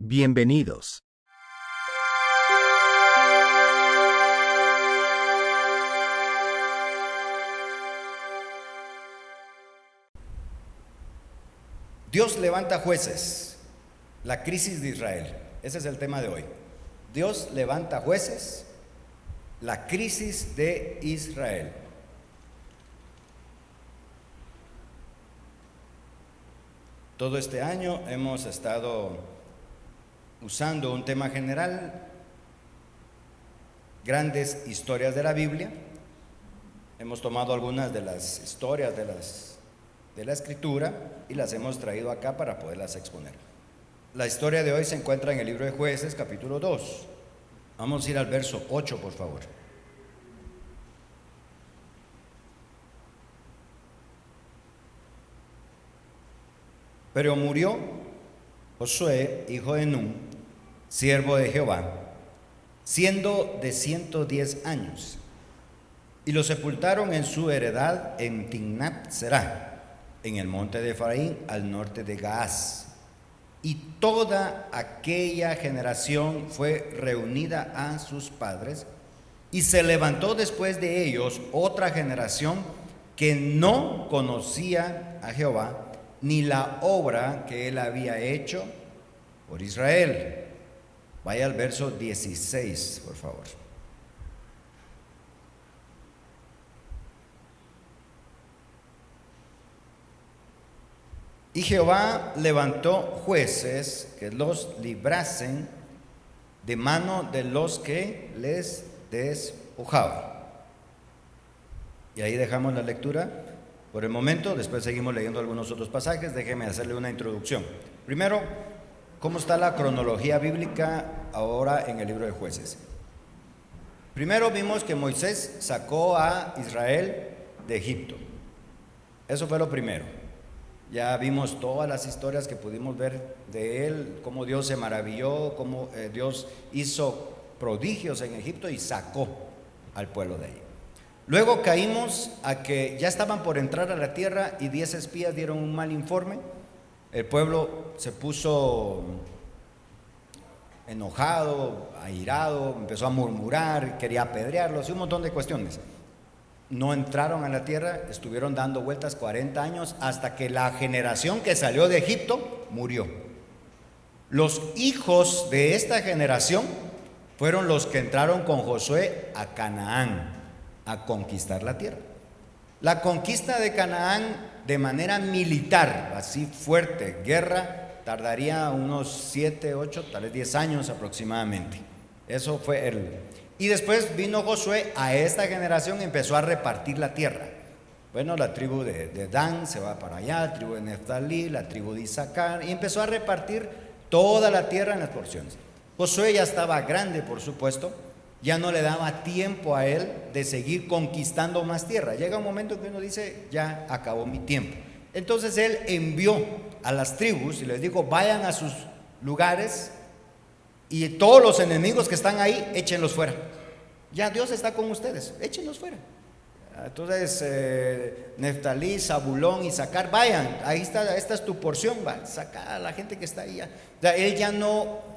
Bienvenidos. Dios levanta jueces. La crisis de Israel. Ese es el tema de hoy. Dios levanta jueces. La crisis de Israel. Todo este año hemos estado usando un tema general, grandes historias de la Biblia. Hemos tomado algunas de las historias de la Escritura y las hemos traído acá para poderlas exponer. La historia de hoy se encuentra en el libro de Jueces, capítulo 2. Vamos a ir al verso 8, por favor. Pero murió Josué, hijo de Nun, siervo de Jehová, siendo de 110 años, y lo sepultaron en su heredad en Timnat Será, en el monte de Efraín, al norte de Gaás. Y toda aquella generación fue reunida a sus padres, y se levantó después de ellos otra generación que no conocía a Jehová, ni la obra que él había hecho por Israel. Vaya al verso 16, por favor. Y Jehová levantó jueces que los librasen de mano de los que les despojaban. Y ahí dejamos la lectura por el momento. Después seguimos leyendo algunos otros pasajes. Déjeme hacerle una introducción. Primero, ¿cómo está la cronología bíblica ahora en el libro de Jueces? Primero vimos que Moisés sacó a Israel de Egipto. Eso fue lo primero. Ya vimos todas las historias que pudimos ver de él, cómo Dios se maravilló, cómo Dios hizo prodigios en Egipto y sacó al pueblo de ahí. Luego caímos a que ya estaban por entrar a la tierra y 10 espías dieron un mal informe. El pueblo se puso enojado, airado, empezó a murmurar, quería apedrearlos y un montón de cuestiones. No entraron a la tierra, estuvieron dando vueltas 40 años hasta que la generación que salió de Egipto murió. Los hijos de esta generación fueron los que entraron con Josué a Canaán a conquistar la tierra. La conquista de Canaán de manera militar, así fuerte, guerra, tardaría unos 7, 8, tal vez 10 años aproximadamente. Eso fue Y después vino Josué a esta generación y empezó a repartir la tierra. Bueno, la tribu de Dan se va para allá, la tribu de Neftalí, la tribu de Isaacar, y empezó a repartir toda la tierra en las porciones. Josué ya estaba grande, por supuesto, ya no le daba tiempo a él de seguir conquistando más tierra. Llega un momento que uno dice, ya acabó mi tiempo. Entonces él envió a las tribus y les dijo, vayan a sus lugares y todos los enemigos que están ahí, échenlos fuera. Ya Dios está con ustedes, échenlos fuera. Entonces Neftalí, Zabulón, Isaacar, vayan, ahí está, esta es tu porción, va, saca a la gente que está ahí ya. O sea, él ya no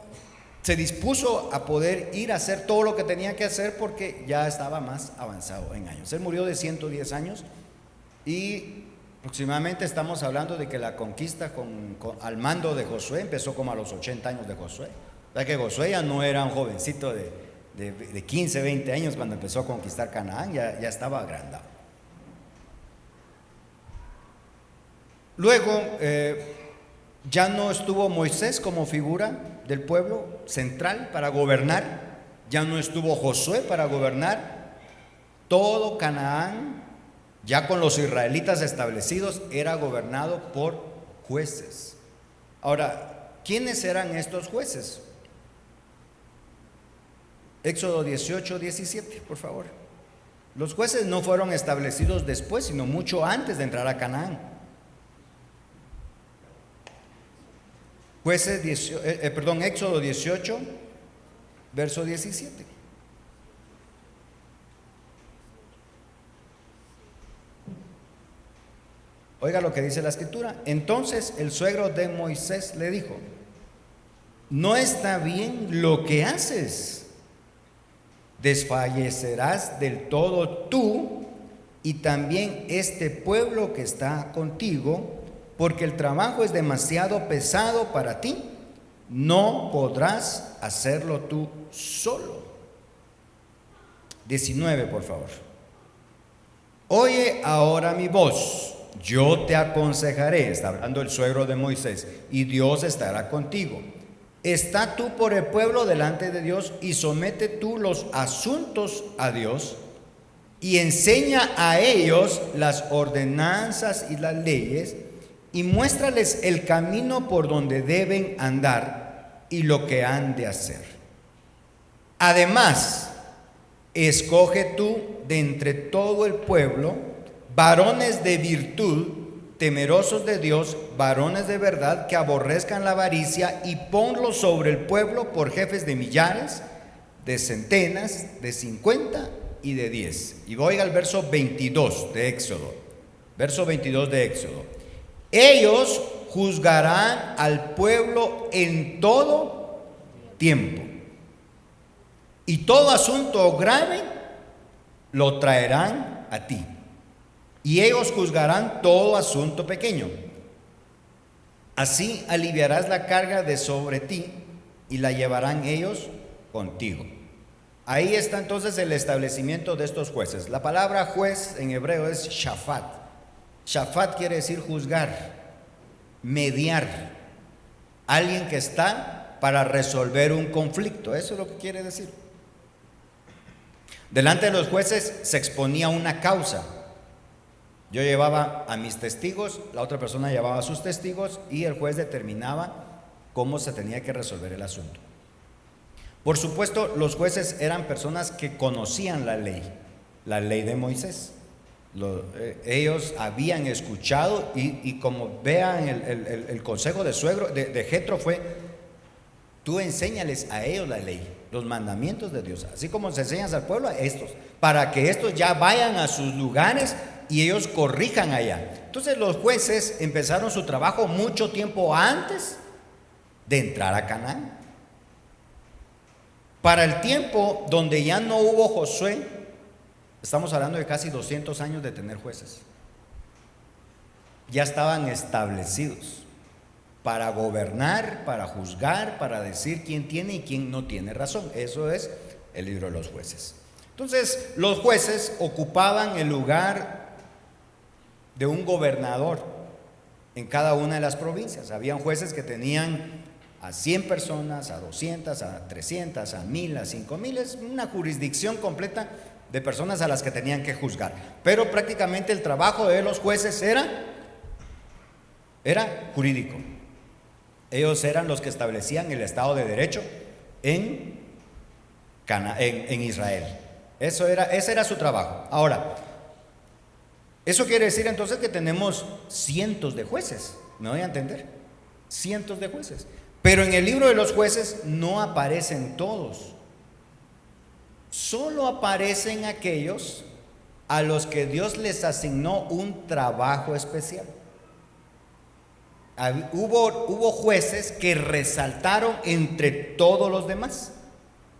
se dispuso a poder ir a hacer todo lo que tenía que hacer porque ya estaba más avanzado en años. Él murió de 110 años y aproximadamente estamos hablando de que la conquista al mando de Josué empezó como a los 80 años de Josué. O sea que Josué ya no era un jovencito de 15, 20 años cuando empezó a conquistar Canaán, ya estaba agrandado. Luego ya no estuvo Moisés como figura del pueblo central para gobernar, ya no estuvo Josué para gobernar. Todo Canaán, ya con los israelitas establecidos, era gobernado por jueces. Ahora, ¿quiénes eran estos jueces? Éxodo 18, 17, por favor. Los jueces no fueron establecidos después, sino mucho antes de entrar a Canaán. Éxodo 18, verso 17. Oiga lo que dice la escritura. Entonces el suegro de Moisés le dijo: no está bien lo que haces. Desfallecerás del todo tú y también este pueblo que está contigo, porque el trabajo es demasiado pesado para ti. No podrás hacerlo tú solo. 19, por favor. Oye ahora mi voz, yo te aconsejaré, está hablando el suegro de Moisés, y Dios estará contigo. Está tú por el pueblo delante de Dios y somete tú los asuntos a Dios y enseña a ellos las ordenanzas y las leyes y muéstrales el camino por donde deben andar y lo que han de hacer. Además, escoge tú de entre todo el pueblo varones de virtud, temerosos de Dios, varones de verdad, que aborrezcan la avaricia, y ponlos sobre el pueblo por jefes de millares, de centenas, de 50 y de 10. Y voy al verso 22 de Éxodo. Verso 22 de Éxodo. Ellos juzgarán al pueblo en todo tiempo, y todo asunto grave lo traerán a ti, y ellos juzgarán todo asunto pequeño. Así aliviarás la carga de sobre ti y la llevarán ellos contigo. Ahí está entonces el establecimiento de estos jueces. La palabra juez en hebreo es shafat. Shafat quiere decir juzgar, mediar, alguien que está para resolver un conflicto. Eso es lo que quiere decir. Delante de los jueces se exponía una causa. Yo llevaba a mis testigos, la otra persona llevaba a sus testigos y el juez determinaba cómo se tenía que resolver el asunto. Por supuesto, los jueces eran personas que conocían la ley de Moisés. Ellos habían escuchado y como vean el consejo de suegro de Jetro fue: tú enséñales a ellos la ley, los mandamientos de Dios, así como se enseñas al pueblo a estos, para que estos ya vayan a sus lugares y ellos corrijan allá. Entonces los jueces empezaron su trabajo mucho tiempo antes de entrar a Canaán. Para el tiempo donde ya no hubo Josué, estamos hablando de casi 200 años de tener jueces. Ya estaban establecidos para gobernar, para juzgar, para decir quién tiene y quién no tiene razón. Eso es el libro de los jueces. Entonces, los jueces ocupaban el lugar de un gobernador en cada una de las provincias. Habían jueces que tenían a 100 personas, a 200, a 300, a 1000, a 5000. Es una jurisdicción completa de personas a las que tenían que juzgar. Pero prácticamente el trabajo de los jueces era jurídico. Ellos eran los que establecían el Estado de Derecho en Israel. Ese era su trabajo. Ahora, eso quiere decir entonces que tenemos cientos de jueces. ¿Me voy a entender? Cientos de jueces. Pero en el libro de los jueces no aparecen todos. Solo aparecen aquellos a los que Dios les asignó un trabajo especial. Hubo jueces que resaltaron entre todos los demás.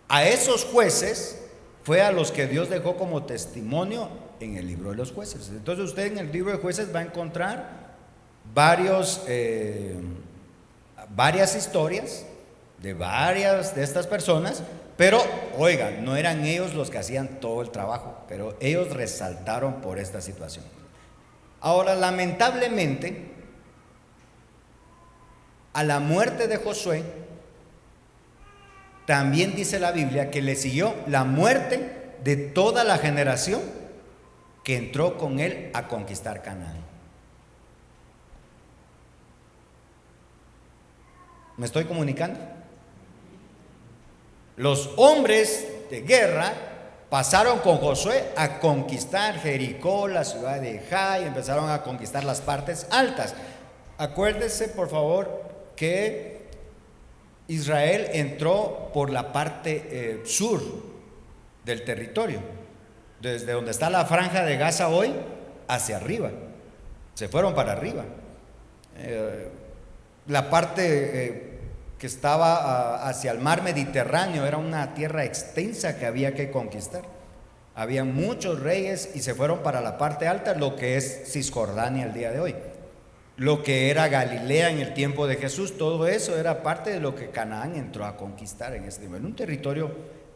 A esos jueces fue a los que Dios dejó como testimonio en el libro de los jueces. Entonces usted en el libro de jueces va a encontrar varias historias de varias de estas personas, pero oigan, no eran ellos los que hacían todo el trabajo, pero ellos resaltaron por esta situación. Ahora, lamentablemente, a la muerte de Josué, también dice la Biblia que le siguió la muerte de toda la generación que entró con él a conquistar Canaán. ¿Me estoy comunicando? Los hombres de guerra pasaron con Josué a conquistar Jericó, la ciudad de Jai, empezaron a conquistar las partes altas. Acuérdese, por favor, que Israel entró por la parte sur del territorio, desde donde está la franja de Gaza hoy hacia arriba, se fueron para arriba. La parte que estaba hacia el mar Mediterráneo, era una tierra extensa que había que conquistar. Había muchos reyes y se fueron para la parte alta, lo que es Cisjordania el día de hoy. Lo que era Galilea en el tiempo de Jesús, todo eso era parte de lo que Canaán entró a conquistar en ese nivel. Un territorio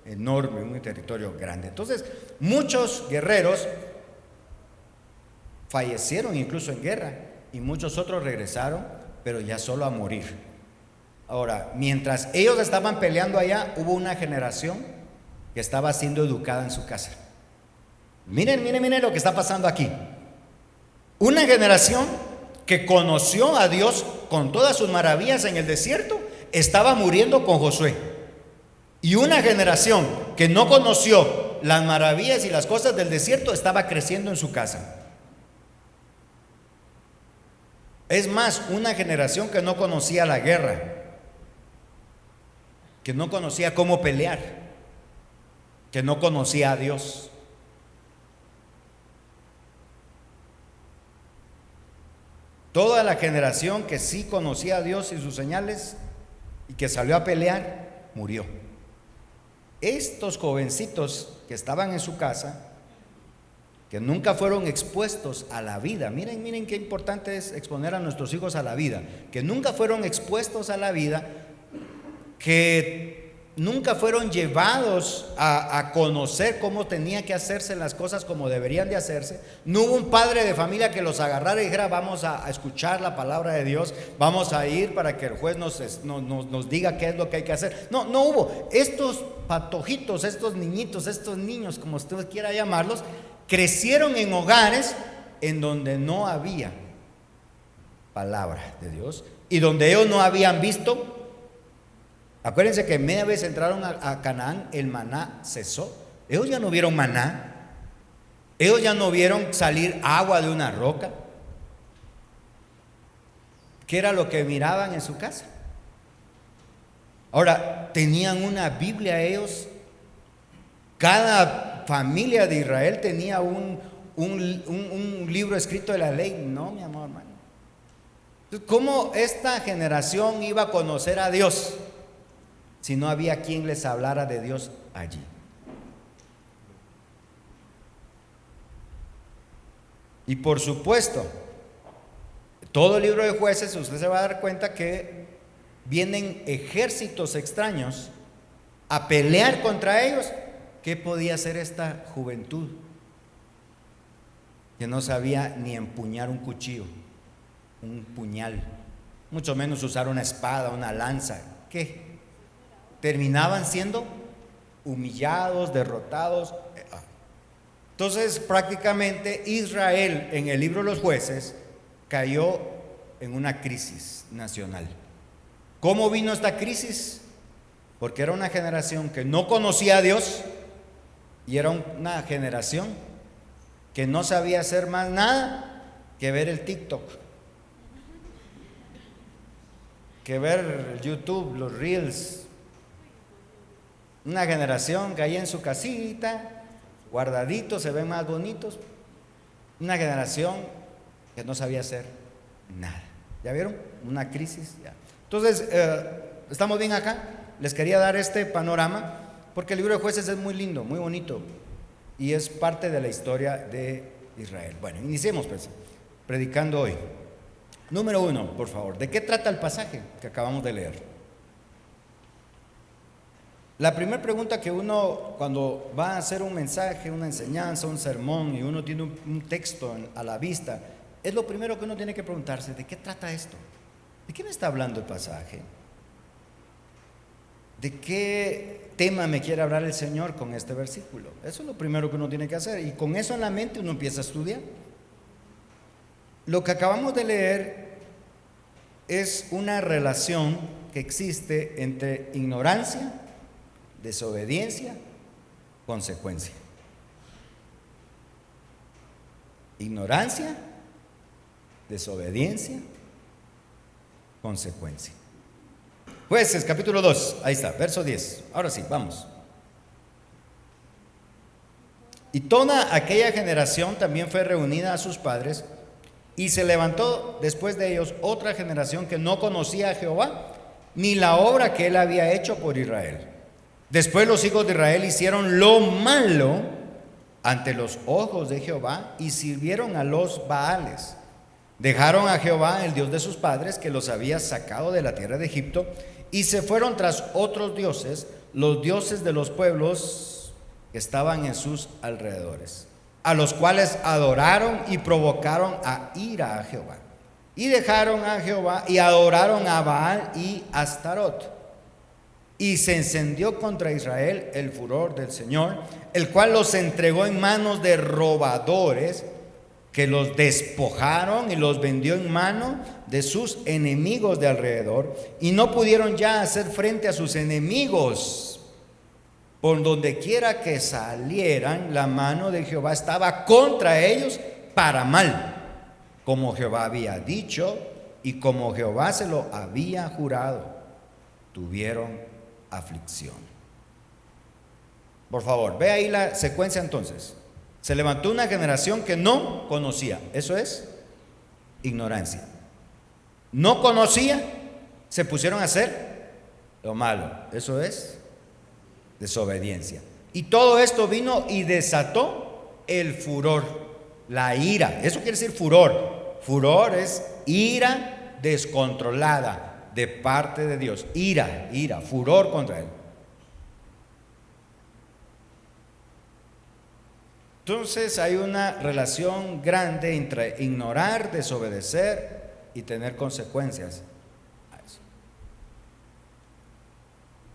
enorme, un territorio grande. Entonces, muchos guerreros fallecieron incluso en guerra y muchos otros regresaron, pero ya solo a morir. Ahora, mientras ellos estaban peleando allá, hubo una generación que estaba siendo educada en su casa. Miren lo que está pasando aquí. Una generación que conoció a Dios con todas sus maravillas en el desierto, estaba muriendo con Josué. Y una generación que no conoció las maravillas y las cosas del desierto, estaba creciendo en su casa. Es más, una generación que no conocía la guerra, que no conocía cómo pelear, que no conocía a Dios. Toda la generación que sí conocía a Dios y sus señales y que salió a pelear, murió. Estos jovencitos que estaban en su casa, que nunca fueron expuestos a la vida, miren qué importante es exponer a nuestros hijos a la vida, que nunca fueron expuestos a la vida, que nunca fueron llevados a conocer cómo tenía que hacerse las cosas como deberían de hacerse. No hubo un padre de familia que los agarrara y dijera: vamos a escuchar la palabra de Dios, vamos a ir para que el juez nos diga qué es lo que hay que hacer. No hubo. Estos patojitos, estos niñitos, estos niños, como usted quiera llamarlos, crecieron en hogares en donde no había palabra de Dios y donde ellos no habían visto. Acuérdense que media vez entraron a Canaán, el maná cesó. Ellos ya no vieron maná, ellos ya no vieron salir agua de una roca, que era lo que miraban en su casa. Ahora, tenían una Biblia ellos. Cada familia de Israel tenía un libro escrito de la ley. No, mi amor, hermano. ¿Cómo esta generación iba a conocer a Dios si no había quien les hablara de Dios allí? Y por supuesto, todo el libro de Jueces, usted se va a dar cuenta que vienen ejércitos extraños a pelear contra ellos. ¿Qué podía hacer esta juventud que no sabía ni empuñar un cuchillo, un puñal, mucho menos usar una espada, una lanza? ¿Qué? Terminaban siendo humillados, derrotados. Entonces, prácticamente Israel, en el libro de los Jueces, cayó en una crisis nacional. ¿Cómo vino esta crisis? Porque era una generación que no conocía a Dios y era una generación que no sabía hacer más nada que ver el TikTok, que ver YouTube, los Reels. Una generación que ahí en su casita, guardaditos, se ven más bonitos. Una generación que no sabía hacer nada. ¿Ya vieron? Una crisis. Ya. Entonces, ¿estamos bien acá? Les quería dar este panorama porque el libro de Jueces es muy lindo, muy bonito y es parte de la historia de Israel. Bueno, iniciemos pues, predicando hoy. Número 1, por favor. ¿De qué trata el pasaje que acabamos de leer? La primera pregunta que uno, cuando va a hacer un mensaje, una enseñanza, un sermón, y uno tiene un texto a la vista, es lo primero que uno tiene que preguntarse: ¿de qué trata esto? ¿De qué me está hablando el pasaje? ¿De qué tema me quiere hablar el Señor con este versículo? Eso es lo primero que uno tiene que hacer, y con eso en la mente uno empieza a estudiar. Lo que acabamos de leer es una relación que existe entre ignorancia, desobediencia, consecuencia. Ignorancia, desobediencia, consecuencia. Jueces, capítulo 2, ahí está, verso 10. Ahora sí, vamos. Y toda aquella generación también fue reunida a sus padres, y se levantó después de ellos otra generación que no conocía a Jehová, ni la obra que él había hecho por Israel. Después los hijos de Israel hicieron lo malo ante los ojos de Jehová y sirvieron a los Baales. Dejaron a Jehová, el Dios de sus padres, que los había sacado de la tierra de Egipto, y se fueron tras otros dioses, los dioses de los pueblos que estaban en sus alrededores, a los cuales adoraron y provocaron a ira a Jehová. Y dejaron a Jehová y adoraron a Baal y Astarot. Y se encendió contra Israel el furor del Señor, el cual los entregó en manos de robadores, que los despojaron y los vendió en mano de sus enemigos de alrededor, y no pudieron ya hacer frente a sus enemigos. Por donde quiera que salieran, la mano de Jehová estaba contra ellos para mal, como Jehová había dicho y como Jehová se lo había jurado. Tuvieron aflicción. Por favor, ve ahí la secuencia entonces. Se levantó una generación que no conocía. Eso es ignorancia. No conocía, se pusieron a hacer lo malo. Eso es desobediencia. Y todo esto vino y desató el furor, la ira. Eso quiere decir furor. Furor es ira descontrolada de parte de Dios. Ira, furor contra él. Entonces hay una relación grande entre ignorar, desobedecer y tener consecuencias a eso.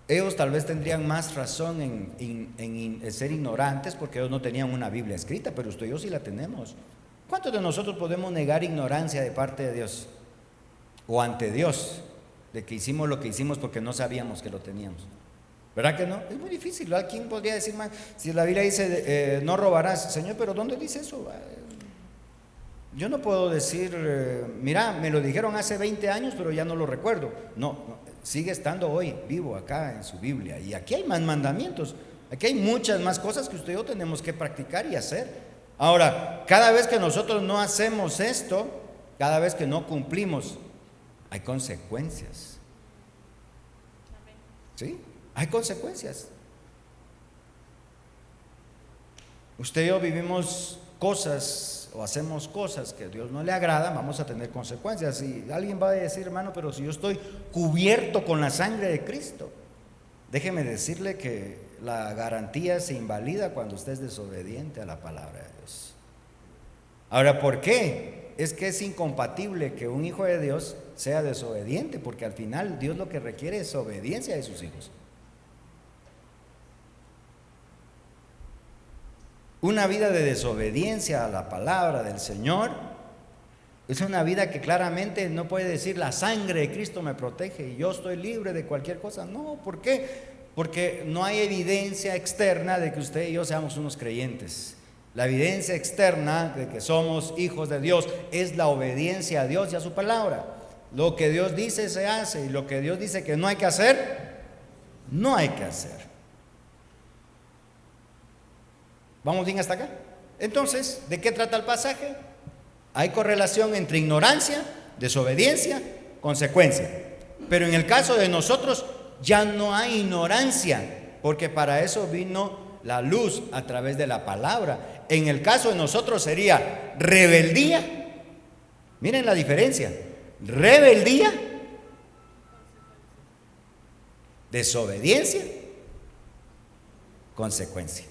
Ellos tal vez tendrían más razón en ser ignorantes porque ellos no tenían una Biblia escrita, pero usted y yo sí la tenemos. ¿Cuántos de nosotros podemos negar ignorancia de parte de Dios o ante Dios de que hicimos lo que hicimos porque no sabíamos que lo teníamos? ¿Verdad que no? Es muy difícil. ¿Quién podría decir más? Si la Biblia dice no robarás, Señor, pero ¿dónde dice eso? Yo no puedo decir, mira, me lo dijeron hace 20 años, pero ya no lo recuerdo. No, sigue estando hoy vivo acá en su Biblia. Y aquí hay más mandamientos, aquí hay muchas más cosas que usted y yo tenemos que practicar y hacer. Ahora, cada vez que nosotros no hacemos esto, cada vez que no cumplimos, hay consecuencias. ¿Sí? Hay consecuencias. Usted y yo vivimos cosas o hacemos cosas que a Dios no le agradan, vamos a tener consecuencias. Y alguien va a decir, hermano, pero si yo estoy cubierto con la sangre de Cristo, déjeme decirle que la garantía se invalida cuando usted es desobediente a la palabra de Dios. Ahora, ¿por qué? Es que es incompatible que un hijo de Dios sea desobediente, porque al final Dios lo que requiere es obediencia de sus hijos. Una vida de desobediencia a la palabra del Señor es una vida que claramente no puede decir la sangre de Cristo me protege y yo estoy libre de cualquier cosa. No, ¿por qué? Porque no hay evidencia externa de que usted y yo seamos unos creyentes. La evidencia externa de que somos hijos de Dios es la obediencia a Dios y a su palabra. Lo que Dios dice se hace y lo que Dios dice que no hay que hacer, no hay que hacer. ¿Vamos bien hasta acá? Entonces, ¿de qué trata el pasaje? Hay correlación entre ignorancia, desobediencia, consecuencia. Pero en el caso de nosotros ya no hay ignorancia, porque para eso vino la luz a través de la palabra. En el caso de nosotros sería rebeldía. Miren la diferencia. Rebeldía, desobediencia, consecuencia.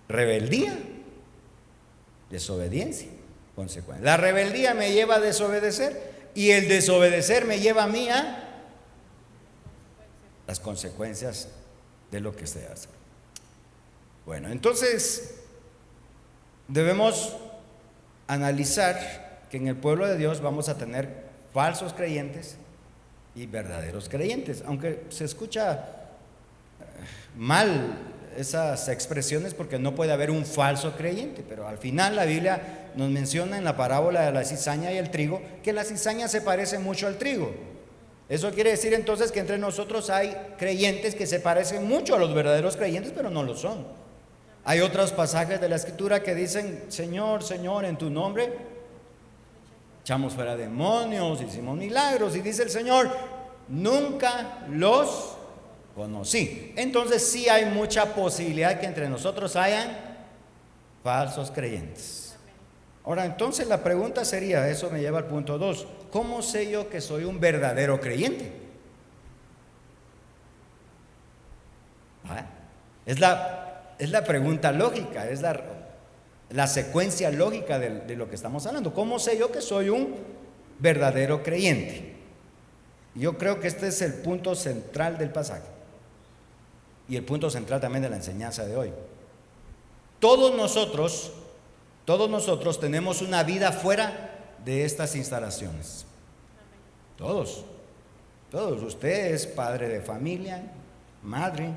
Rebeldía, desobediencia, consecuencia. La rebeldía me lleva a desobedecer y el desobedecer me lleva a mí a las consecuencias de lo que se hace. Bueno, entonces debemos analizar que en el pueblo de Dios vamos a tener falsos creyentes y verdaderos creyentes, aunque se escucha mal esas expresiones porque no puede haber un falso creyente, pero al final la Biblia nos menciona en la parábola de la cizaña y el trigo que la cizaña se parece mucho al trigo. Eso quiere decir entonces que entre nosotros hay creyentes que se parecen mucho a los verdaderos creyentes, pero no lo son. Hay otros pasajes de la Escritura que dicen, Señor, Señor, en tu nombre echamos fuera demonios, hicimos milagros, y dice el Señor, nunca los conocí. Entonces sí hay mucha posibilidad que entre nosotros hayan falsos creyentes. Ahora, entonces la pregunta sería, eso me lleva al punto 2, ¿cómo sé yo que soy un verdadero creyente? Es la pregunta lógica, es la secuencia lógica de lo que estamos hablando. ¿Cómo sé yo que soy un verdadero creyente? Yo creo que este es el punto central del pasaje y el punto central también de la enseñanza de hoy. Todos nosotros tenemos una vida fuera de estas instalaciones. Todos. Usted es padre de familia, madre,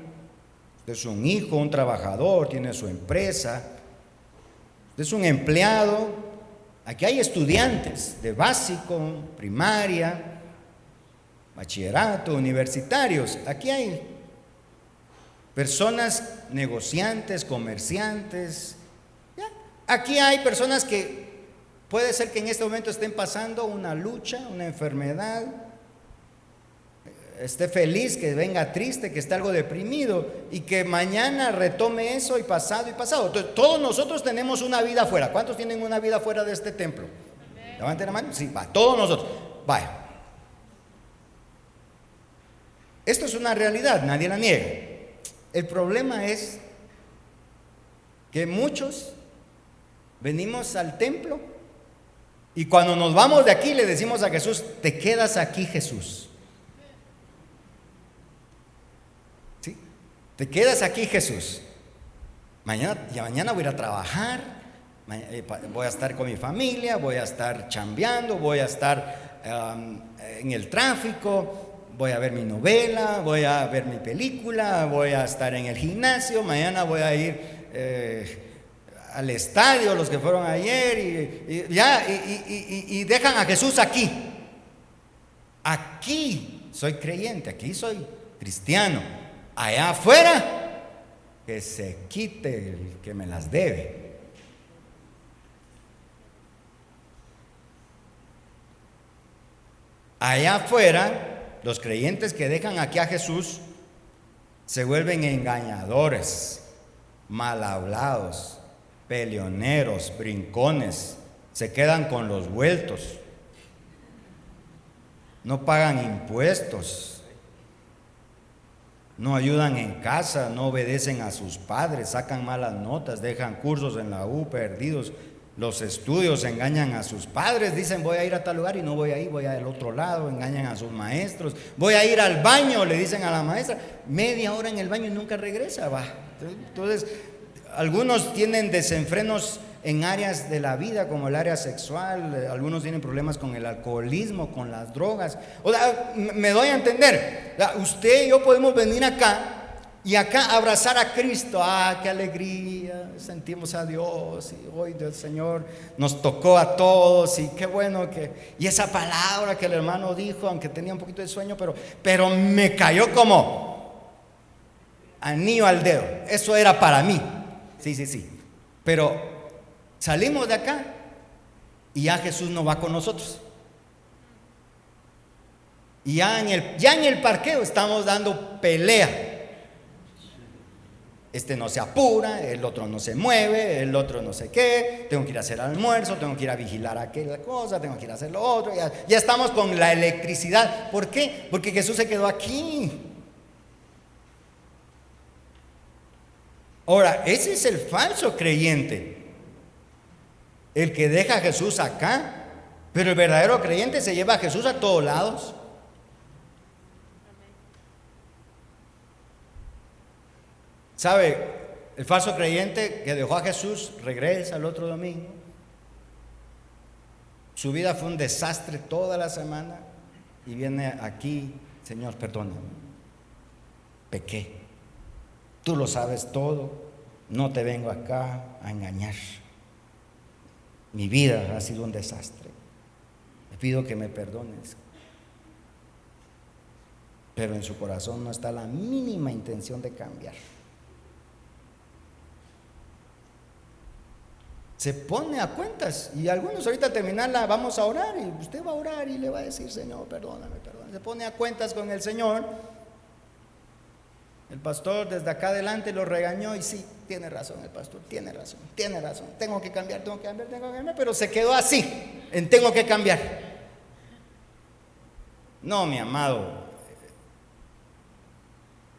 usted es un hijo, un trabajador, tiene su empresa, usted es un empleado. Aquí hay estudiantes de básico, primaria, bachillerato, universitarios. Aquí hay personas negociantes, comerciantes. Aquí hay personas que puede ser que en este momento estén pasando una lucha, una enfermedad, esté feliz, que venga triste, que esté algo deprimido y que mañana retome eso y pasado. Entonces, todos nosotros tenemos una vida afuera. ¿Cuántos tienen una vida fuera de este templo? Levanten la mano. Sí, va, todos nosotros. Vaya. Esto es una realidad, nadie la niega. El problema es que muchos venimos al templo y cuando nos vamos de aquí le decimos a Jesús, te quedas aquí, Jesús. ¿Sí? Te quedas aquí, Jesús. Mañana voy a ir a trabajar, voy a estar con mi familia, voy a estar chambeando, voy a estar en el tráfico, voy a ver mi novela, voy a ver mi película, voy a estar en el gimnasio, mañana voy a ir al estadio, los que fueron ayer, y dejan a Jesús aquí. Aquí soy creyente, aquí soy cristiano. Allá afuera, que se quite el que me las debe. Allá afuera, los creyentes que dejan aquí a Jesús se vuelven engañadores, mal hablados, peleoneros, brincones, se quedan con los vueltos, no pagan impuestos, no ayudan en casa, no obedecen a sus padres, sacan malas notas, dejan cursos en la U perdidos, los estudios, engañan a sus padres, dicen voy a ir a tal lugar y no voy ahí, voy al otro lado, engañan a sus maestros, voy a ir al baño, le dicen a la maestra, media hora en el baño y nunca regresa, va. Entonces, algunos tienen desenfrenos en áreas de la vida como el área sexual, algunos tienen problemas con el alcoholismo, con las drogas. O sea, me doy a entender, usted y yo podemos venir acá y acá abrazar a Cristo. ¡Ah, qué alegría! Sentimos a Dios y hoy el Señor nos tocó a todos y qué bueno que... Y esa palabra que el hermano dijo, aunque tenía un poquito de sueño, pero me cayó como anillo al dedo. Eso era para mí. Sí. Pero salimos de acá y ya Jesús no va con nosotros. Y ya en el parqueo estamos dando pelea. Este no se apura, el otro no se mueve, el otro no sé qué, tengo que ir a hacer almuerzo, tengo que ir a vigilar aquella cosa, tengo que ir a hacer lo otro, ya estamos con la electricidad. ¿Por qué? Porque Jesús se quedó aquí. Ahora, ese es el falso creyente, el que deja a Jesús acá, pero el verdadero creyente se lleva a Jesús a todos lados. ¿Sabe? El falso creyente que dejó a Jesús regresa el otro domingo. Su vida fue un desastre toda la semana y viene aquí, Señor, perdóname, pequé. Tú lo sabes todo, no te vengo acá a engañar. Mi vida ha sido un desastre. Te pido que me perdones. Pero en su corazón no está la mínima intención de cambiar. Se pone a cuentas. Y algunos ahorita al terminarla vamos a orar y usted va a orar y le va a decir: Señor, perdóname, perdóname. Se pone a cuentas con el Señor. El pastor desde acá adelante lo regañó y sí, tiene razón el pastor, tiene razón, tengo que cambiar, pero se quedó así, en tengo que cambiar. No, mi amado.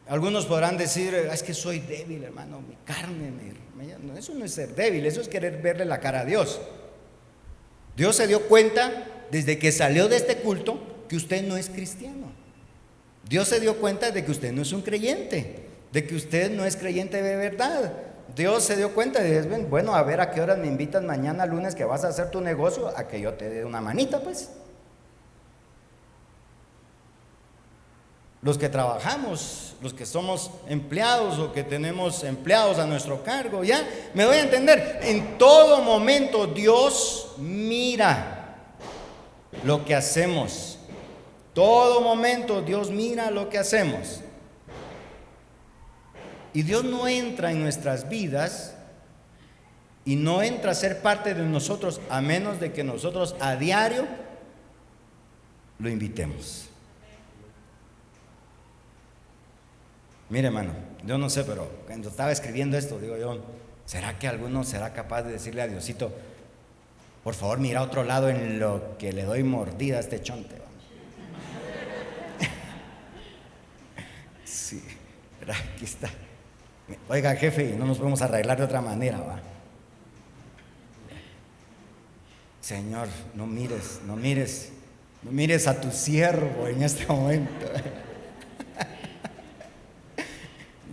Algunos podrán decir: es que soy débil, hermano, mi carne no, eso no es ser débil, eso es querer verle la cara a Dios. Dios se dio cuenta desde que salió de este culto que usted no es cristiano. Dios se dio cuenta de que usted no es un creyente, de que usted no es creyente de verdad. Dios se dio cuenta de: bueno, a ver a qué horas me invitan mañana lunes que vas a hacer tu negocio, a que yo te dé una manita, pues. Los que trabajamos, los que somos empleados o que tenemos empleados a nuestro cargo, ya me doy a entender, en todo momento Dios mira lo que hacemos. Todo momento Dios mira lo que hacemos. Y Dios no entra en nuestras vidas y no entra a ser parte de nosotros a menos de que nosotros a diario lo invitemos. Mire, hermano, yo no sé, pero cuando estaba escribiendo esto, digo yo: ¿será que alguno será capaz de decirle a Diosito: por favor, mira a otro lado en lo que le doy mordida a este chonte? Sí, aquí está. Oiga, jefe, no nos podemos arreglar de otra manera, ¿va? Señor, no mires a tu siervo en este momento.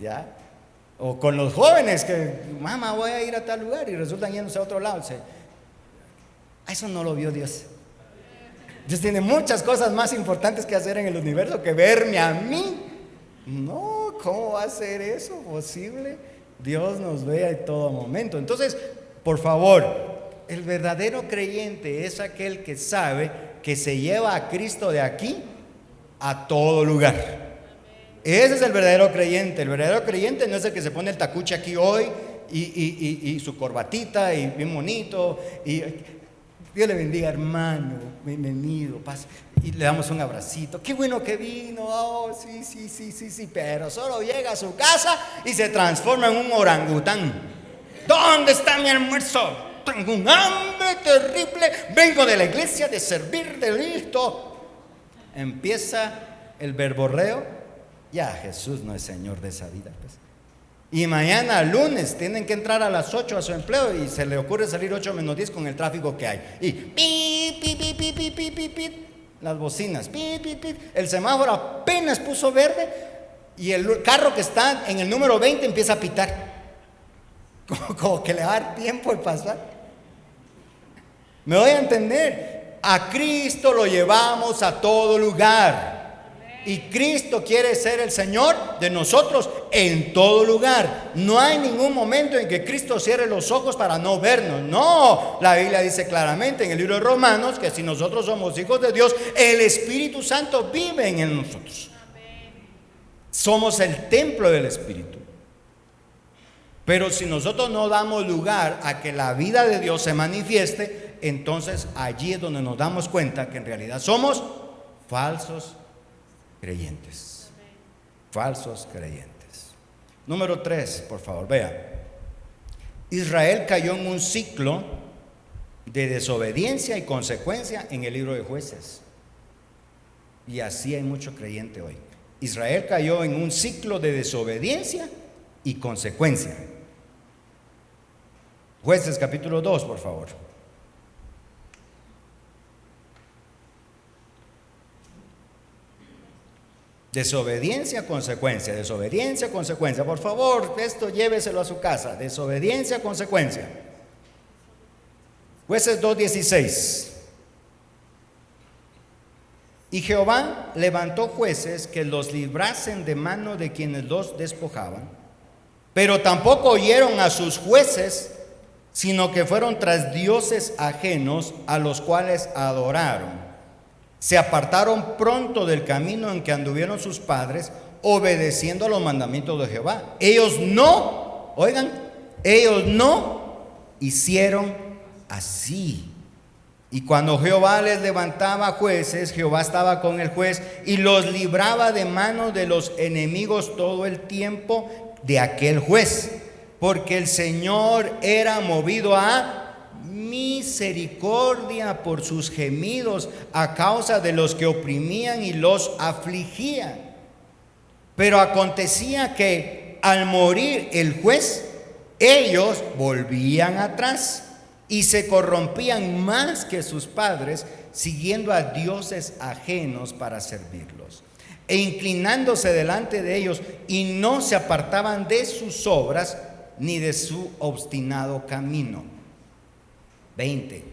¿Ya? O con los jóvenes que: mamá, voy a ir a tal lugar, y resultan yéndose a otro lado. Eso no lo vio Dios. Dios tiene muchas cosas más importantes que hacer en el universo que verme a mí. No, ¿cómo va a ser eso posible? Dios nos ve en todo momento. Entonces, por favor, el verdadero creyente es aquel que sabe que se lleva a Cristo de aquí a todo lugar. Ese es el verdadero creyente. El verdadero creyente no es el que se pone el tacuche aquí hoy y su corbatita y bien bonito y Dios le bendiga, hermano, bienvenido, paz, y le damos un abracito. Qué bueno que vino. Oh, sí, pero solo llega a su casa y se transforma en un orangután. ¿Dónde está mi almuerzo? Tengo un hambre terrible, vengo de la iglesia de servir de listo. Empieza el verborreo. Ya Jesús no es Señor de esa vida, pues. Y mañana lunes tienen que entrar a las 8 a su empleo y se le ocurre salir 8 menos 10 con el tráfico que hay. Y pi, las bocinas, pi. El semáforo apenas puso verde y el carro que está en el número 20 empieza a pitar. Como que le va a dar tiempo de pasar. Me doy a entender. A Cristo lo llevamos a todo lugar. Y Cristo quiere ser el Señor de nosotros en todo lugar. No hay ningún momento en que Cristo cierre los ojos para no vernos. No, la Biblia dice claramente en el libro de Romanos que si nosotros somos hijos de Dios, el Espíritu Santo vive en nosotros. Somos el templo del Espíritu. Pero si nosotros no damos lugar a que la vida de Dios se manifieste, entonces allí es donde nos damos cuenta que en realidad somos falsos creyentes. Falsos creyentes. Número 3, por favor, vea. Israel cayó en un ciclo de desobediencia y consecuencia en el libro de Jueces. Y así hay mucho creyente hoy. Israel cayó en un ciclo de desobediencia y consecuencia. Jueces capítulo 2, por favor. Desobediencia, consecuencia, desobediencia, consecuencia. Por favor, esto lléveselo a su casa. Desobediencia, consecuencia. Jueces 2:16. Y Jehová levantó jueces que los librasen de mano de quienes los despojaban, pero tampoco oyeron a sus jueces, sino que fueron tras dioses ajenos a los cuales adoraron. Se apartaron pronto del camino en que anduvieron sus padres, obedeciendo a los mandamientos de Jehová. Ellos no hicieron así. Y cuando Jehová les levantaba jueces, Jehová estaba con el juez y los libraba de manos de los enemigos todo el tiempo de aquel juez, porque el Señor era movido a misericordia por sus gemidos a causa de los que oprimían y los afligían. Pero acontecía que al morir el juez, ellos volvían atrás y se corrompían más que sus padres, siguiendo a dioses ajenos para servirlos, e inclinándose delante de ellos, y no se apartaban de sus obras ni de su obstinado camino. 20.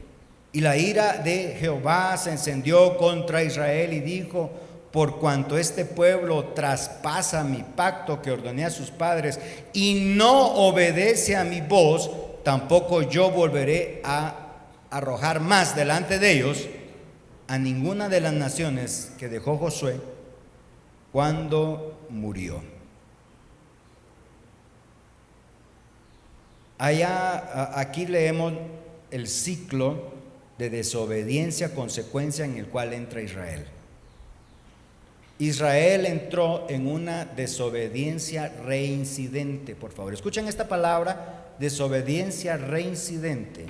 Y la ira de Jehová se encendió contra Israel y dijo: por cuanto este pueblo traspasa mi pacto que ordené a sus padres y no obedece a mi voz, tampoco yo volveré a arrojar más delante de ellos a ninguna de las naciones que dejó Josué cuando murió. Aquí leemos el ciclo de desobediencia, consecuencia en el cual entra Israel. Israel entró en una desobediencia reincidente. Por favor, escuchen esta palabra: desobediencia reincidente.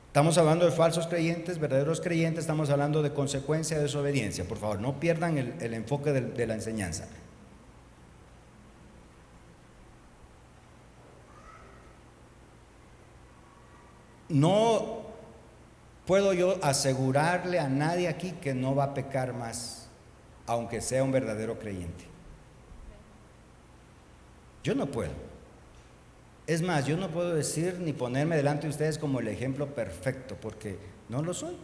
Estamos hablando de falsos creyentes, verdaderos creyentes, estamos hablando de consecuencia de desobediencia. Por favor, no pierdan el enfoque de la enseñanza. No puedo yo asegurarle a nadie aquí que no va a pecar más, aunque sea un verdadero creyente. Yo no puedo. Es más, yo no puedo decir ni ponerme delante de ustedes como el ejemplo perfecto, porque no lo soy.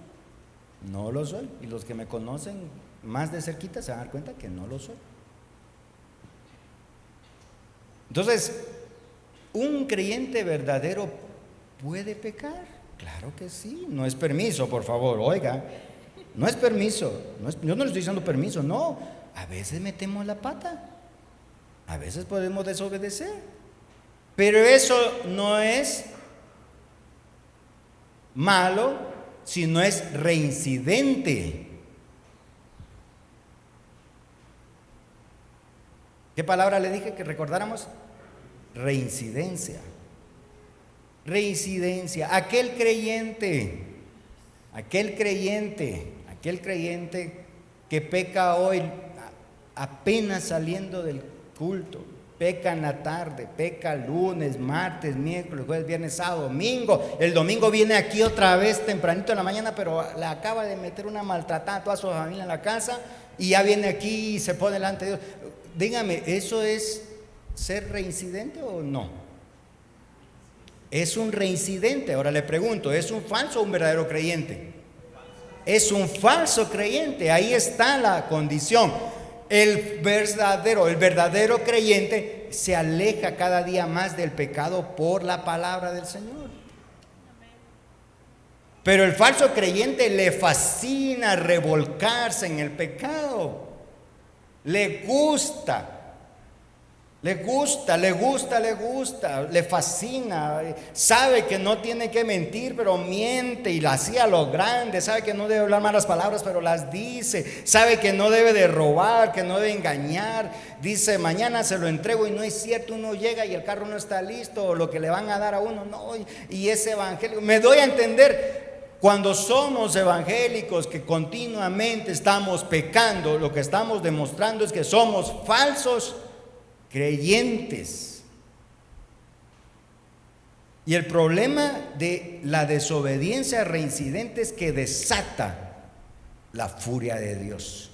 No lo soy. Y los que me conocen más de cerquita se van a dar cuenta que no lo soy. Entonces, ¿un creyente verdadero puede pecar? Claro que sí. No es permiso, por favor, oiga. No es permiso. Yo no le estoy diciendo permiso, no. A veces metemos la pata. A veces podemos desobedecer. Pero eso no es malo, sino es reincidente. ¿Qué palabra le dije que recordáramos? Reincidencia. Reincidencia. Aquel creyente que peca hoy apenas saliendo del culto, peca en la tarde, peca lunes, martes, miércoles, jueves, viernes, sábado, domingo. El domingo viene aquí otra vez tempranito en la mañana, pero le acaba de meter una maltratada a toda su familia en la casa y ya viene aquí y se pone delante de Dios. Dígame, ¿eso es ser reincidente o no? Es un reincidente. Ahora le pregunto, ¿es un falso o un verdadero creyente? Es un falso creyente. Ahí está la condición. El verdadero creyente se aleja cada día más del pecado por la palabra del Señor. Pero el falso creyente le fascina revolcarse en el pecado. Le fascina, sabe que no tiene que mentir, pero miente y la hacía a lo grande, sabe que no debe hablar malas palabras, pero las dice, sabe que no debe de robar, que no debe engañar, dice mañana se lo entrego y no es cierto, uno llega y el carro no está listo, o lo que le van a dar a uno, no, y ese evangelio, me doy a entender. Cuando somos evangélicos que continuamente estamos pecando, lo que estamos demostrando es que somos falsos creyentes. Y el problema de la desobediencia reincidente es que desata la furia de Dios.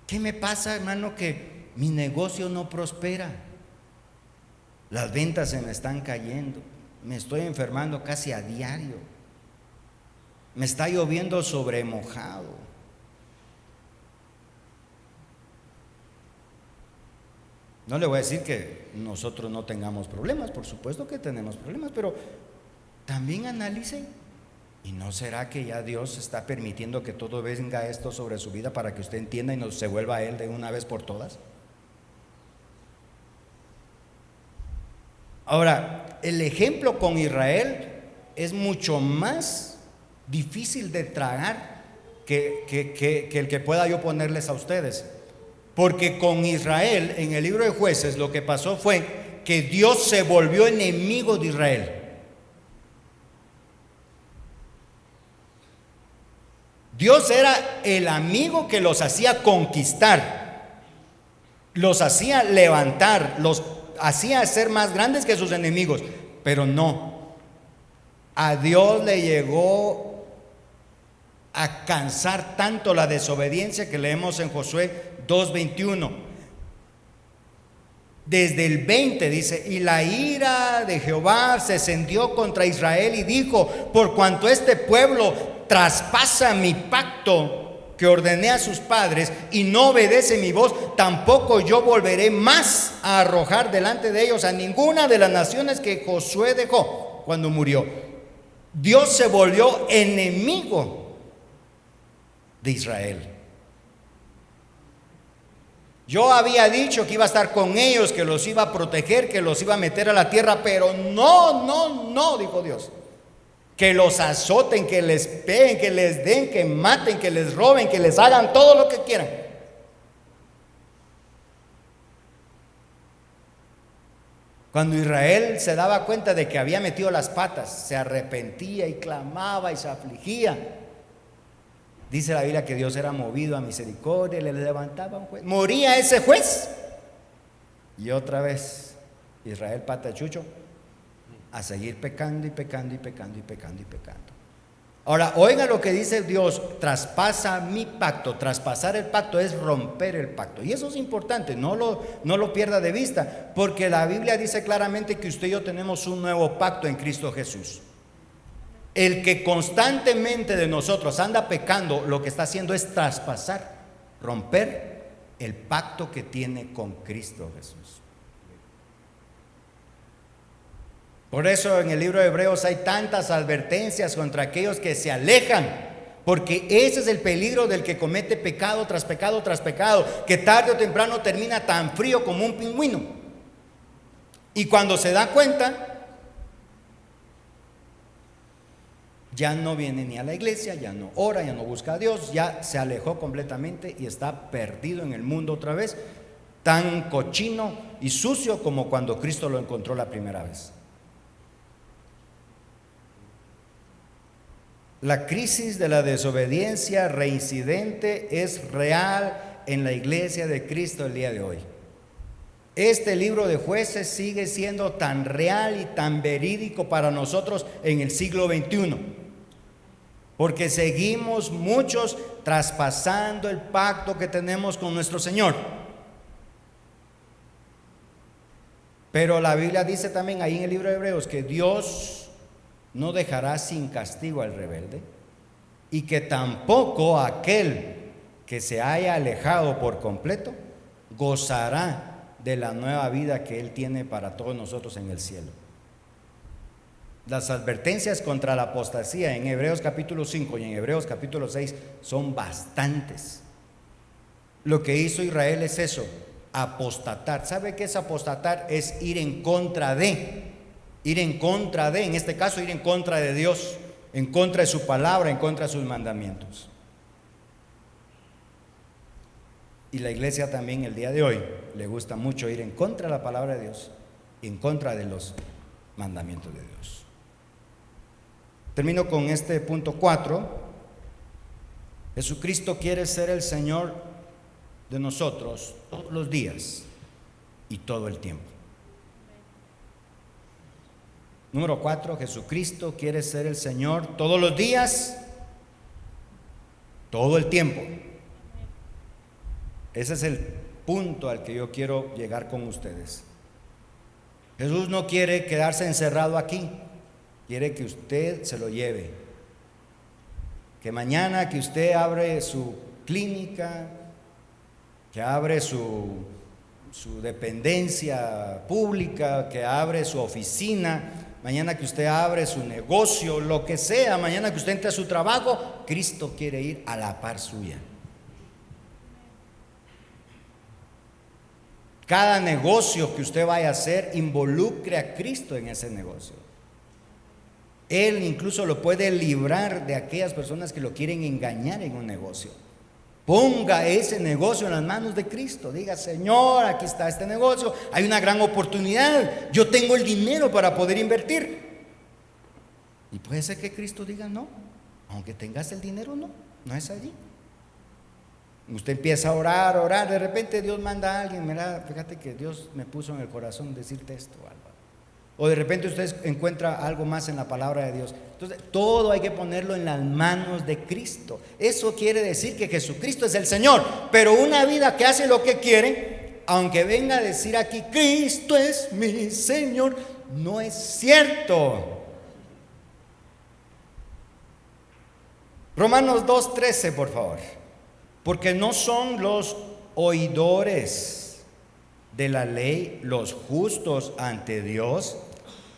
¿Qué me pasa, hermano? Que mi negocio no prospera. Las ventas se me están cayendo. Me estoy enfermando casi a diario. Me está lloviendo sobre mojado. No le voy a decir que nosotros no tengamos problemas, por supuesto que tenemos problemas, pero también analicen ¿Y no será que ya Dios está permitiendo que todo venga esto sobre su vida para que usted entienda y no se vuelva a Él de una vez por todas? Ahora, el ejemplo con Israel es mucho más difícil de tragar que el que pueda yo ponerles a ustedes. Porque con Israel, en el libro de Jueces, lo que pasó fue que Dios se volvió enemigo de Israel. Dios era el amigo que los hacía conquistar, los hacía levantar, los hacía ser más grandes que sus enemigos, pero no. A Dios le llegó a cansar tanto la desobediencia que leemos en Josué 2:21. Desde el 20 dice: y la ira de Jehová se encendió contra Israel y dijo: por cuanto este pueblo traspasa mi pacto que ordené a sus padres y no obedece mi voz, tampoco yo volveré más a arrojar delante de ellos a ninguna de las naciones que Josué dejó cuando murió. Dios se volvió enemigo de Israel. Yo había dicho que iba a estar con ellos, que los iba a proteger, que los iba a meter a la tierra, pero no, dijo Dios. Que los azoten, que les peguen, que les den, que maten, que les roben, que les hagan todo lo que quieran. Cuando Israel se daba cuenta de que había metido las patas, se arrepentía y clamaba y se afligía. Dice la Biblia que Dios era movido a misericordia, le levantaba un juez. Moría ese juez. Y otra vez, Israel pata de chucho, a seguir pecando y pecando y pecando y pecando y pecando. Ahora, oiga lo que dice Dios: traspasa mi pacto. Traspasar el pacto es romper el pacto. Y eso es importante, no lo pierda de vista, porque la Biblia dice claramente que usted y yo tenemos un nuevo pacto en Cristo Jesús. El que constantemente de nosotros anda pecando, lo que está haciendo es traspasar, romper el pacto que tiene con Cristo Jesús. Por eso en el libro de Hebreos hay tantas advertencias contra aquellos que se alejan, porque ese es el peligro del que comete pecado tras pecado tras pecado, que tarde o temprano termina tan frío como un pingüino. Y cuando se da cuenta, ya no viene ni a la iglesia, ya no ora, ya no busca a Dios, ya se alejó completamente y está perdido en el mundo otra vez, tan cochino y sucio como cuando Cristo lo encontró la primera vez. La crisis de la desobediencia reincidente es real en la iglesia de Cristo el día de hoy. Este libro de Jueces sigue siendo tan real y tan verídico para nosotros en el siglo XXI, porque seguimos muchos traspasando el pacto que tenemos con nuestro Señor. Pero la Biblia dice también ahí en el libro de Hebreos que Dios no dejará sin castigo al rebelde, y que tampoco aquel que se haya alejado por completo gozará de la nueva vida que Él tiene para todos nosotros en el cielo. Las advertencias contra la apostasía en Hebreos capítulo 5 y en Hebreos capítulo 6 son bastantes. Lo que hizo Israel es eso, apostatar. ¿Sabe qué es apostatar? Es ir en contra de, en este caso ir en contra de Dios, en contra de su palabra, en contra de sus mandamientos. Y la iglesia también el día de hoy le gusta mucho ir en contra de la palabra de Dios, en contra de los mandamientos de Dios. Termino con este punto 4. Jesucristo quiere ser el Señor de nosotros todos los días y todo el tiempo. Número 4, Jesucristo quiere ser el Señor todos los días, todo el tiempo. Ese es el punto al que yo quiero llegar con ustedes. Jesús no quiere quedarse encerrado aquí, quiere que usted se lo lleve. Que mañana que usted abre su clínica, que abre su dependencia pública, que abre su oficina, mañana que usted abre su negocio, lo que sea, mañana que usted entre a su trabajo, Cristo quiere ir a la par suya. Cada negocio que usted vaya a hacer, involucre a Cristo en ese negocio. Él incluso lo puede librar de aquellas personas que lo quieren engañar en un negocio. Ponga ese negocio en las manos de Cristo. Diga: Señor, aquí está este negocio, hay una gran oportunidad, yo tengo el dinero para poder invertir. Y puede ser que Cristo diga: no, aunque tengas el dinero, no es allí. Usted empieza a orar, de repente Dios manda a alguien: mira, fíjate que Dios me puso en el corazón decirte esto, Álvaro. O de repente usted encuentra algo más en la palabra de Dios. Entonces, todo hay que ponerlo en las manos de Cristo. Eso quiere decir que Jesucristo es el Señor. Pero una vida que hace lo que quiere, aunque venga a decir aquí: Cristo es mi Señor, no es cierto. Romanos 2:13, por favor. Porque no son los oidores de la ley los justos ante Dios,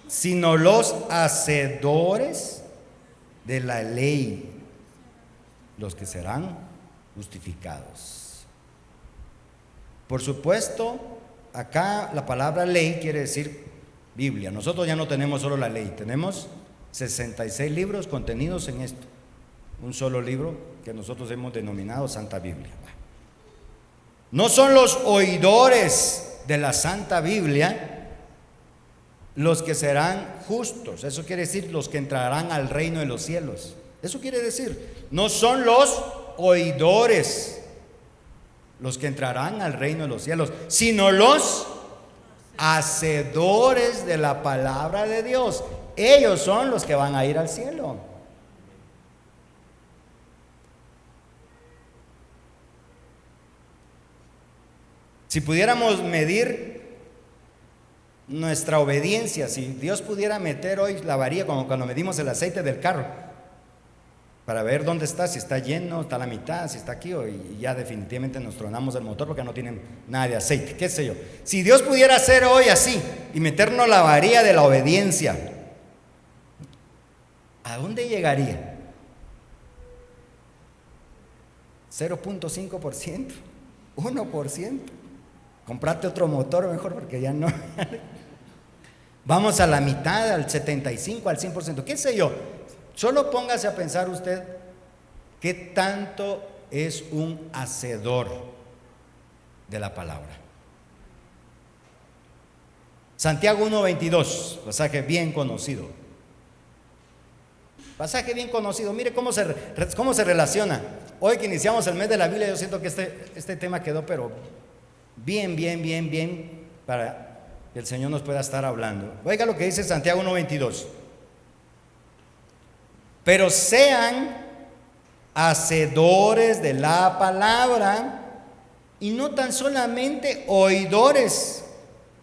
sino los hacedores de la ley los que serán justificados. Por supuesto, acá la palabra ley quiere decir Biblia. Nosotros ya no tenemos solo la ley, tenemos 66 libros contenidos en esto. Un solo libro que nosotros hemos denominado Santa Biblia. No son los oidores de la Santa Biblia los que serán justos. Eso quiere decir los que entrarán al reino de los cielos. Eso quiere decir, no son los oidores los que entrarán al reino de los cielos, sino los hacedores de la palabra de Dios. Ellos son los que van a ir al cielo. Si pudiéramos medir nuestra obediencia, si Dios pudiera meter hoy la varilla como cuando medimos el aceite del carro, para ver dónde está, si está lleno, está a la mitad, si está aquí, y ya definitivamente nos tronamos el motor porque no tienen nada de aceite, qué sé yo. Si Dios pudiera hacer hoy así y meternos la varilla de la obediencia, ¿a dónde llegaría? 0.5%, 1%. Comprate otro motor mejor porque ya no. Vamos a la mitad, al 75, al 100%, qué sé yo. Solo póngase a pensar usted qué tanto es un hacedor de la palabra. Santiago 1:22, pasaje bien conocido. Pasaje bien conocido. Mire cómo se relaciona. Hoy que iniciamos el mes de la Biblia, yo siento que este tema quedó pero bien para que el Señor nos pueda estar hablando. Oiga lo que dice Santiago 1:22. Pero sean hacedores de la palabra y no tan solamente oidores,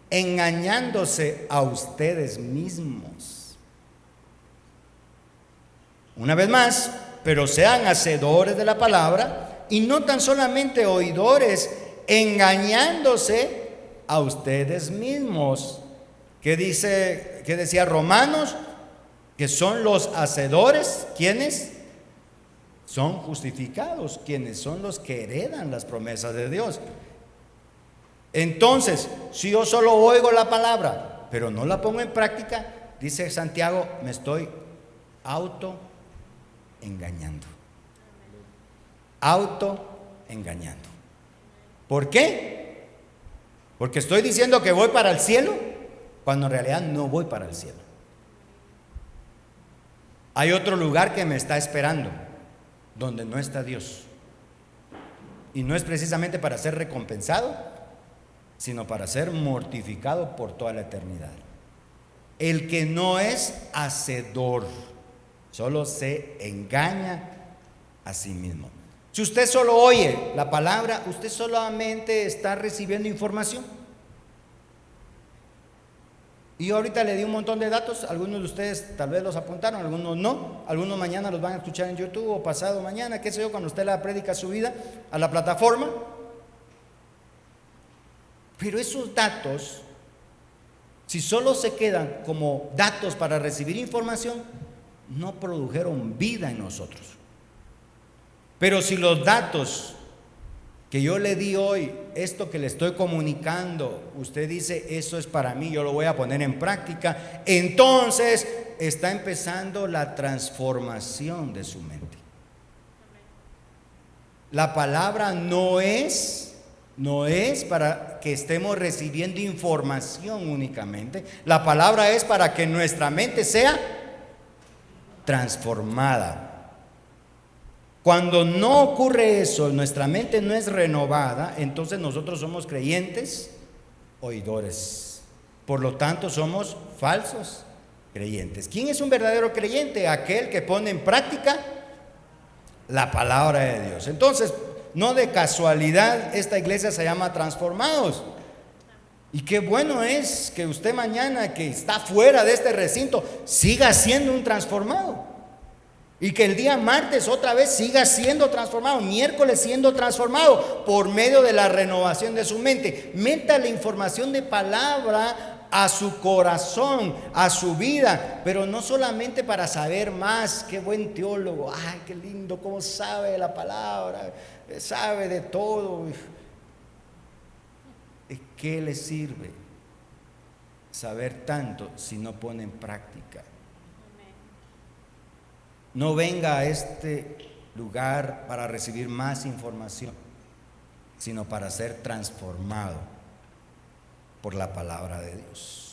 engañándose a ustedes mismos. Una vez más, pero sean hacedores de la palabra y no tan solamente oidores, engañándose a ustedes mismos. ¿Qué decía Romanos? Que son los hacedores, ¿quiénes? Son justificados, quienes son los que heredan las promesas de Dios. Entonces, si yo solo oigo la palabra, pero no la pongo en práctica, dice Santiago, me estoy autoengañando. Autoengañando. ¿Por qué? Porque estoy diciendo que voy para el cielo, cuando en realidad no voy para el cielo. Hay otro lugar que me está esperando, donde no está Dios. Y no es precisamente para ser recompensado, sino para ser mortificado por toda la eternidad. El que no es hacedor, solo se engaña a sí mismo. Si usted solo oye la palabra, usted solamente está recibiendo información. Y yo ahorita le di un montón de datos, algunos de ustedes tal vez los apuntaron, algunos no, algunos mañana los van a escuchar en YouTube o pasado mañana, qué sé yo, cuando usted la predica subida a la plataforma. Pero esos datos Si solo se quedan como datos para recibir información, no produjeron vida en nosotros. Pero si los datos que yo le di hoy, esto que le estoy comunicando, usted dice, eso es para mí, yo lo voy a poner en práctica, entonces está empezando la transformación de su mente. La palabra no es para que estemos recibiendo información únicamente. La palabra es para que nuestra mente sea transformada. Cuando no ocurre eso, nuestra mente no es renovada, entonces nosotros somos creyentes oidores. Por lo tanto, somos falsos creyentes. ¿Quién es un verdadero creyente? Aquel que pone en práctica la palabra de Dios. Entonces, no de casualidad, esta iglesia se llama Transformados. Y qué bueno es que usted mañana, que está fuera de este recinto, siga siendo un transformado. Y que el día martes otra vez siga siendo transformado, miércoles siendo transformado por medio de la renovación de su mente. Meta la información de palabra a su corazón, a su vida, pero no solamente para saber más. Qué buen teólogo, ay, qué lindo, cómo sabe de la palabra, sabe de todo. ¿Qué le sirve saber tanto si no pone en práctica? No venga a este lugar para recibir más información, sino para ser transformado por la palabra de Dios.